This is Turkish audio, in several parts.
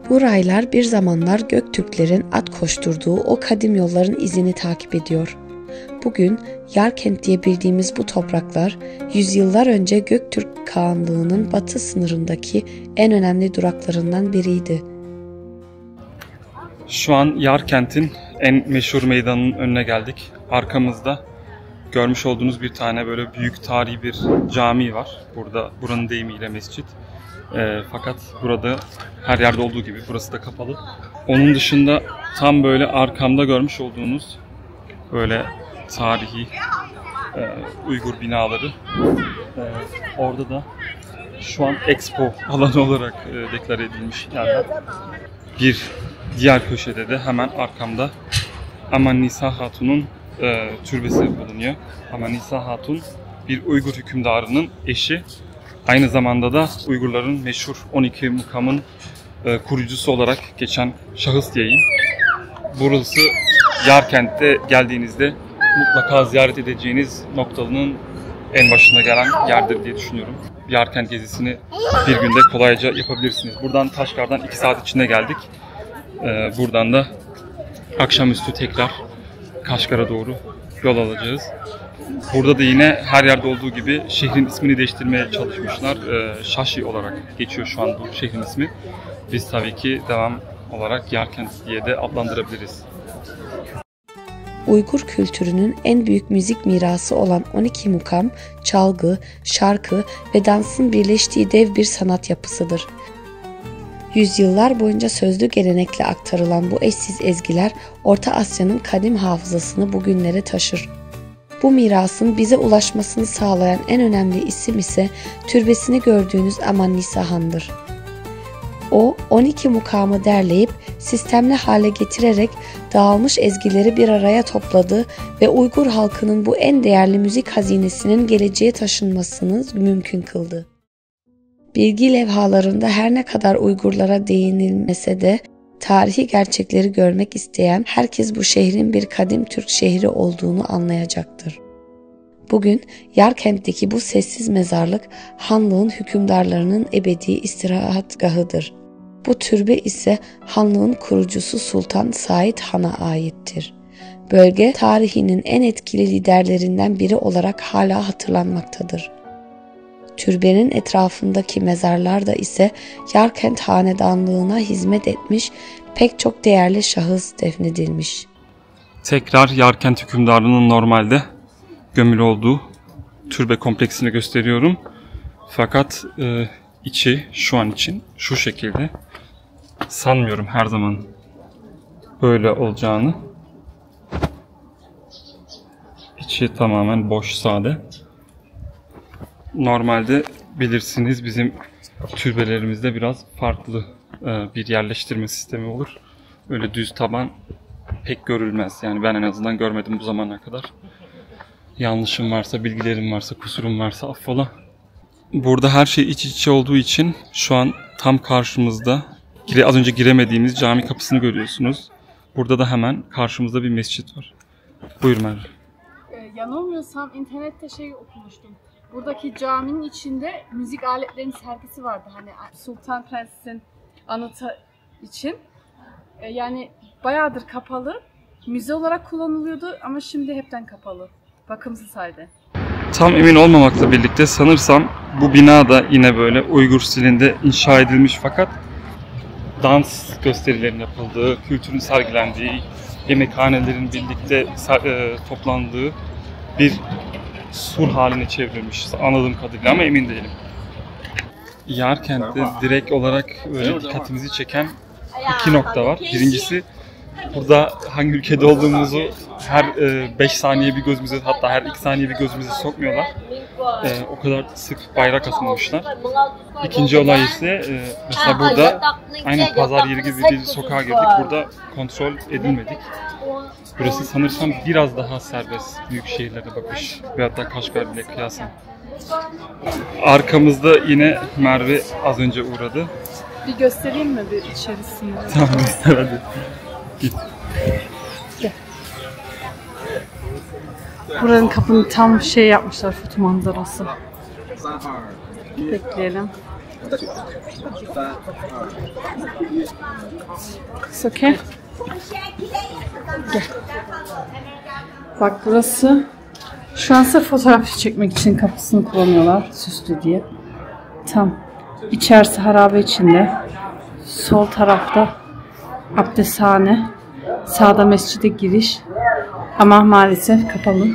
Bu raylar bir zamanlar Göktürklerin at koşturduğu o kadim yolların izini takip ediyor. Bugün Yarkent diye bildiğimiz bu topraklar, yüzyıllar önce Göktürk Kağanlığı'nın batı sınırındaki en önemli duraklarından biriydi. Şu an Yarkent'in en meşhur meydanının önüne geldik. Arkamızda görmüş olduğunuz bir tane böyle büyük tarihi bir cami var. Buranın deyimiyle mescit. Fakat burada her yerde olduğu gibi burası da kapalı. Onun dışında tam böyle arkamda görmüş olduğunuz böyle tarihi Uygur binaları. Orada da şu an Expo alanı olarak deklare edilmiş yerler. Bir diğer köşede de hemen arkamda Aman-Nisa Hatun'un türbesi bulunuyor. Aman-Nisa Hatun bir Uygur hükümdarının eşi. Aynı zamanda da Uygurların meşhur 12 mukamın kurucusu olarak geçen şahıs diyeyim. Burası Yarkent'te geldiğinizde mutlaka ziyaret edeceğiniz noktalının en başına gelen yerdir diye düşünüyorum. Yarkent gezisini bir günde kolayca yapabilirsiniz. Buradan Taşkar'dan 2 saat içinde geldik. Buradan da akşamüstü tekrar Kaşgar'a doğru yol alacağız. Burada da yine her yerde olduğu gibi şehrin ismini değiştirmeye çalışmışlar. Şaşi olarak geçiyor şu an bu şehrin ismi. Biz tabii ki devam olarak Yarkent diye de adlandırabiliriz. Uygur kültürünün en büyük müzik mirası olan 12 mukam, çalgı, şarkı ve dansın birleştiği dev bir sanat yapısıdır. Yüzyıllar boyunca sözlü gelenekle aktarılan bu eşsiz ezgiler Orta Asya'nın kadim hafızasını bugünlere taşır. Bu mirasın bize ulaşmasını sağlayan en önemli isim ise türbesini gördüğünüz Aman-Nisa Han'dır. O 12 mukamı derleyip sistemli hale getirerek dağılmış ezgileri bir araya topladı ve Uygur halkının bu en değerli müzik hazinesinin geleceğe taşınmasını mümkün kıldı. Bilgi levhalarında her ne kadar Uygurlara değinilmese de tarihi gerçekleri görmek isteyen herkes bu şehrin bir kadim Türk şehri olduğunu anlayacaktır. Bugün Yarkent'teki bu sessiz mezarlık hanlığın hükümdarlarının ebedi istirahatgahıdır. Bu türbe ise hanlığın kurucusu Sultan Said Han'a aittir. Bölge tarihinin en etkili liderlerinden biri olarak hala hatırlanmaktadır. Türbenin etrafındaki mezarlarda ise Yarkent hanedanlığına hizmet etmiş pek çok değerli şahıs defnedilmiş. Tekrar Yarkent hükümdarlığının normalde gömülü olduğu türbe kompleksini gösteriyorum. Fakat içi şu an için şu şekilde. Sanmıyorum her zaman böyle olacağını. İçi tamamen boş, sade. Normalde bilirsiniz bizim türbelerimizde biraz farklı bir yerleştirme sistemi olur. Öyle düz taban pek görülmez. Yani ben en azından görmedim bu zamana kadar. Yanlışım varsa, bilgilerim varsa, kusurum varsa affola. Burada her şey iç içe olduğu için şu an tam karşımızda az önce giremediğimiz cami kapısını görüyorsunuz. Burada da hemen karşımızda bir mescit var. Buyur Merve. Yanılmıyorsam internette okumuştum. Buradaki caminin içinde müzik aletlerinin sergisi vardı. Hani Sultan Prenses'in anıtı için. Yani bayağıdır kapalı. Müze olarak kullanılıyordu ama şimdi hepten kapalı. Bakımsız halde. Tam emin olmamakla birlikte sanırsam bu bina da yine böyle Uygur stilinde inşa edilmiş fakat dans gösterilerinin yapıldığı, kültürün sergilendiği, yemekhanelerin birlikte toplandığı bir sur haline çevrilmiş anladığım kadarıyla ama emin değilim. Yarkent'te direkt olarak böyle dikkatimizi çeken 2 nokta var. Birincisi burada hangi ülkede olduğumuzu her 5 saniye bir gözümüze, hatta her 2 saniye bir gözümüze sokmuyorlar. O kadar sık bayrak asmamışlar. İkinci olay ise mesela burada aynen pazar yeri gibi bir sokağa girdik. Burada kontrol edilmedik. Burası sanırsam biraz daha serbest büyük şehirlere bakış ve hatta Kaşgar ile kıyasen. Arkamızda yine Merve az önce uğradı. Bir göstereyim mi bir içerisini? Tamam göster hadi. Git. Gel. Buranın kapını tam yapmışlar, foto manzarası. Bekleyelim. It's okay. Gel. Bak burası. Şu an sırf fotoğraf çekmek için kapısını kullanıyorlar. Süslü diye. Tam. İçerisi harabe içinde. Sol tarafta abdesthane. Sağda mescide giriş. Ama maalesef kapalı.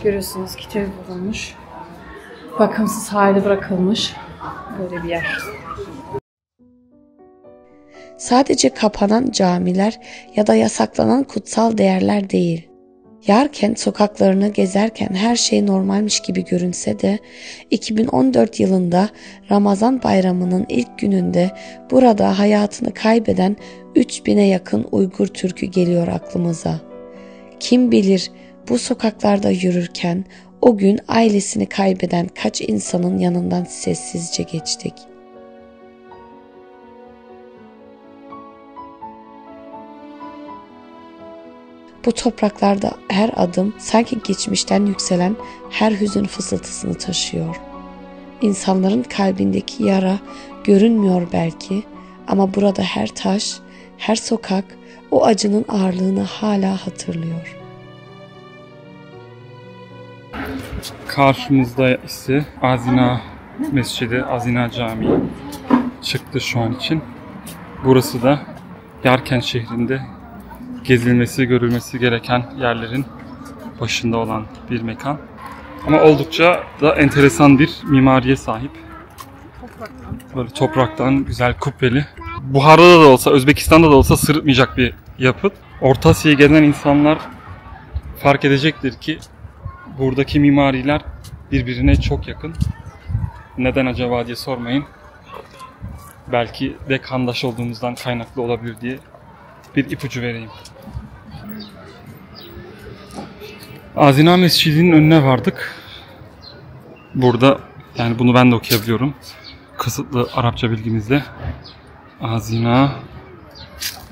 Görüyorsunuz kitabı vurulmuş. Bakımsız hale bırakılmış. Böyle bir yer. Sadece kapanan camiler ya da yasaklanan kutsal değerler değil. Yarkent sokaklarını gezerken her şey normalmiş gibi görünse de 2014 yılında Ramazan bayramının ilk gününde burada hayatını kaybeden 3000'e yakın Uygur Türk'ü geliyor aklımıza. Kim bilir bu sokaklarda yürürken o gün ailesini kaybeden kaç insanın yanından sessizce geçtik. Bu topraklarda her adım sanki geçmişten yükselen her hüzün fısıltısını taşıyor. İnsanların kalbindeki yara görünmüyor belki ama burada her taş, her sokak o acının ağırlığını hala hatırlıyor. Karşımızda ise Azina Mescidi, Azina Camii çıktı şu an için. Burası da Yarkent şehrinde gezilmesi, görülmesi gereken yerlerin başında olan bir mekan. Ama oldukça da enteresan bir mimariye sahip. Böyle topraktan güzel kubbeli. Buhara'da da olsa, Özbekistan'da da olsa sırıtmayacak bir yapıt. Orta Asya'yı gezen insanlar fark edecektir ki buradaki mimariler birbirine çok yakın. Neden acaba diye sormayın. Belki de kandaş olduğumuzdan kaynaklı olabilir diye bir ipucu vereyim. Azina Mescidi'nin önüne vardık. Burada, yani bunu ben de okuyabiliyorum. Kısıtlı Arapça bilgimizle Azina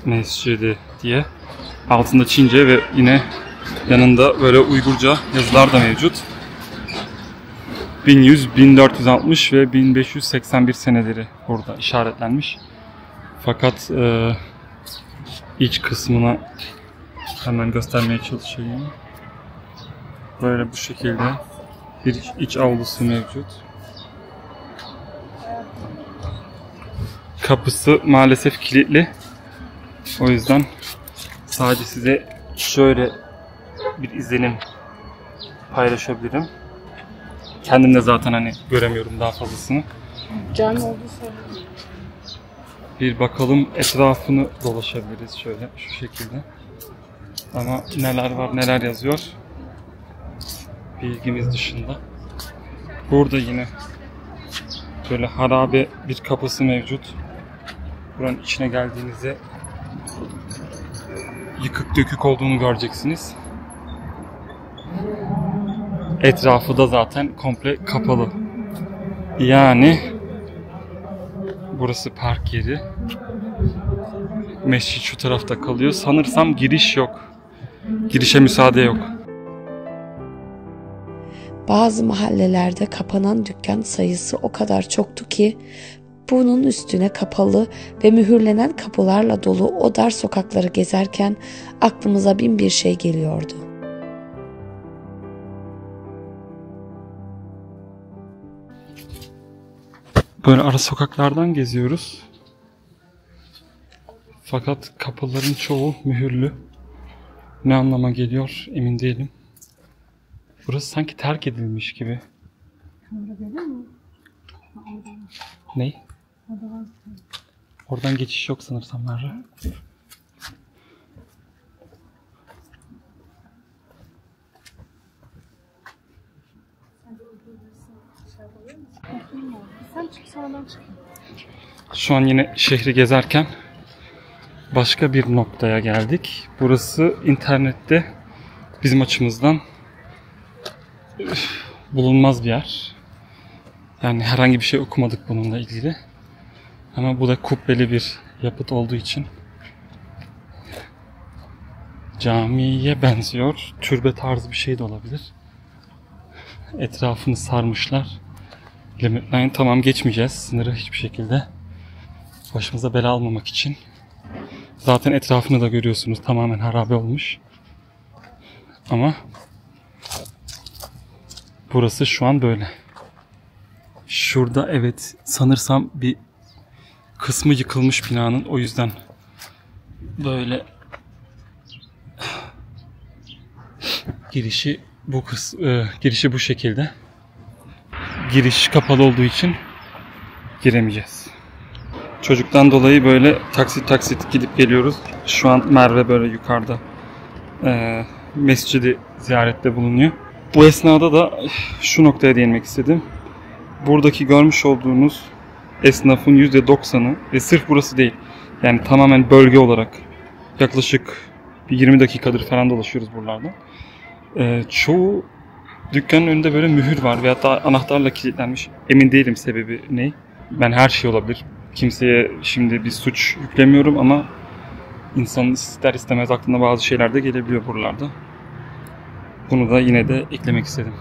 Mescidi diye. Altında Çince ve yine yanında böyle Uygurca yazılar da mevcut. 1100, 1460 ve 1581 seneleri burada işaretlenmiş. Fakat iç kısmına hemen göstermeye çalışayım. Böyle bu şekilde bir iç avlusu mevcut. Kapısı maalesef kilitli. O yüzden sadece size şöyle bir izlenim paylaşabilirim. Kendim de zaten hani göremiyorum daha fazlasını. Cami olduğu söyledi. Bir bakalım, etrafını dolaşabiliriz şöyle şu şekilde. Ama neler var neler yazıyor bilgimiz dışında. Burada yine böyle harabe bir kapısı mevcut. Buranın içine geldiğinizde yıkık dökük olduğunu göreceksiniz. Etrafı da zaten komple kapalı. Yani burası park yeri. Mescid şu tarafta kalıyor. Sanırsam giriş yok. Girişe müsaade yok. Bazı mahallelerde kapanan dükkan sayısı o kadar çoktu ki bunun üstüne kapalı ve mühürlenen kapılarla dolu o dar sokakları gezerken aklımıza bin bir şey geliyordu. Böyle ara sokaklardan geziyoruz. Fakat kapıların çoğu mühürlü. Ne anlama geliyor emin değilim. Burası sanki terk edilmiş gibi. Ne? Oradan geçiş yok sanırsam Merve. Sen çık sonradan çık. Şu an yine şehri gezerken başka bir noktaya geldik. Burası internette bizim açımızdan bulunmaz bir yer. Yani herhangi bir şey okumadık bununla ilgili. Ama bu da kubbeli bir yapıt olduğu için camiye benziyor. Türbe tarzı bir şey de olabilir. Etrafını sarmışlar. Limit line tamam, geçmeyeceğiz sınırı hiçbir şekilde. Başımıza bela almamak için. Zaten etrafını da görüyorsunuz, tamamen harabe olmuş. Ama burası şu an böyle. Şurada evet sanırsam bir kısmı yıkılmış binanın, o yüzden böyle girişi bu şekilde. Giriş kapalı olduğu için giremeyeceğiz. Çocuktan dolayı böyle taksit taksit gidip geliyoruz. Şu an Merve böyle yukarıda mescidi ziyarette bulunuyor. Bu esnada da şu noktaya değinmek istedim. Buradaki görmüş olduğunuz esnafın %90'ı ve sırf burası değil, yani tamamen bölge olarak yaklaşık bir 20 dakikadır falan dolaşıyoruz buralarda. Çoğu dükkanın önünde böyle mühür var veyahut da anahtarla kilitlenmiş. Emin değilim sebebi ne. Ben her şey olabilir. Kimseye şimdi bir suç yüklemiyorum ama insanın ister istemez aklına bazı şeyler de gelebiliyor buralarda. Bunu da yine de eklemek istedim.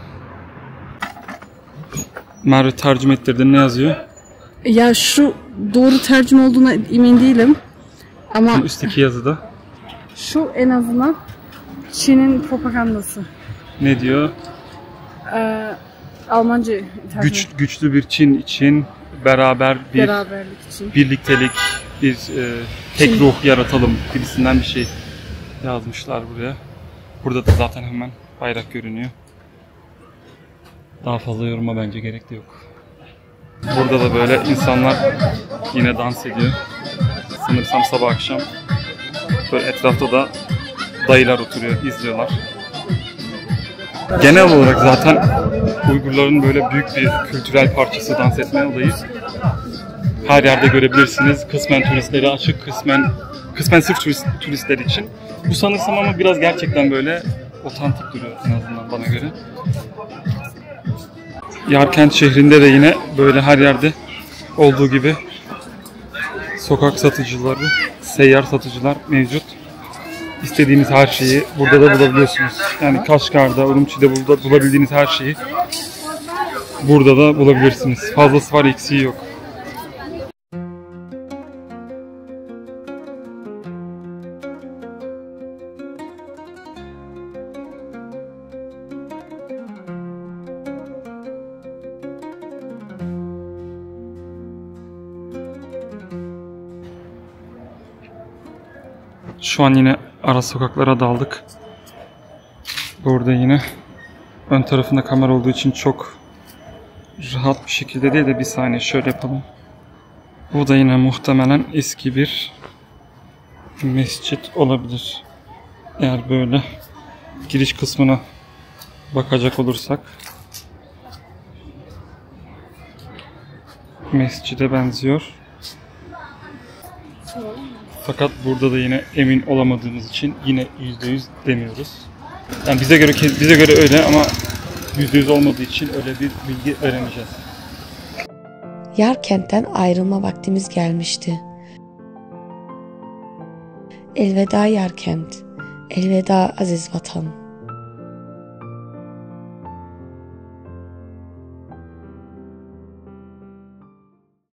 Merve tercüme ettirdin, ne yazıyor? Ya şu doğru tercüme olduğuna emin değilim. Ama Şu üstteki yazıda. Şu en azından Çin'in propagandası. Ne diyor? Almanca tercüme. Güçlü bir Çin için beraberlik için, birliktelik, bir tek Çin. ruh yaratalım gibisinden bir şey yazmışlar buraya. Burada da zaten hemen bayrak görünüyor. Daha fazla yoruma bence gerek de yok. Burada da böyle insanlar yine dans ediyor. Sanırsam sabah akşam. Böyle etrafta da dayılar oturuyor, izliyorlar. Genel olarak zaten Uygurların böyle büyük bir kültürel parçası dans etme olayı. Her yerde görebilirsiniz. Kısmen turistlere açık, kısmen sırf turistler için. Bu sanırsam ama biraz gerçekten böyle otantik duruyor en azından bana göre. Yarkent şehrinde de yine böyle her yerde olduğu gibi sokak satıcıları, seyyar satıcılar mevcut. İstediğiniz her şeyi burada da bulabiliyorsunuz. Yani Kaşgar'da, Urumçi'de bulabildiğiniz her şeyi burada da bulabilirsiniz. Fazlası var, eksiği yok. Şu an yine ara sokaklara daldık. Burada yine ön tarafında kamera olduğu için çok rahat bir şekilde değil de bir saniye şöyle yapalım. Bu da yine muhtemelen eski bir mescit olabilir. Eğer böyle giriş kısmına bakacak olursak mescide benziyor. Fakat burada da yine emin olamadığımız için yine %100 demiyoruz. Yani bize göre öyle ama %100 olmadığı için öyle bir bilgi veremeyeceğiz. Yarkent'ten ayrılma vaktimiz gelmişti. Elveda Yarkent, elveda aziz vatan.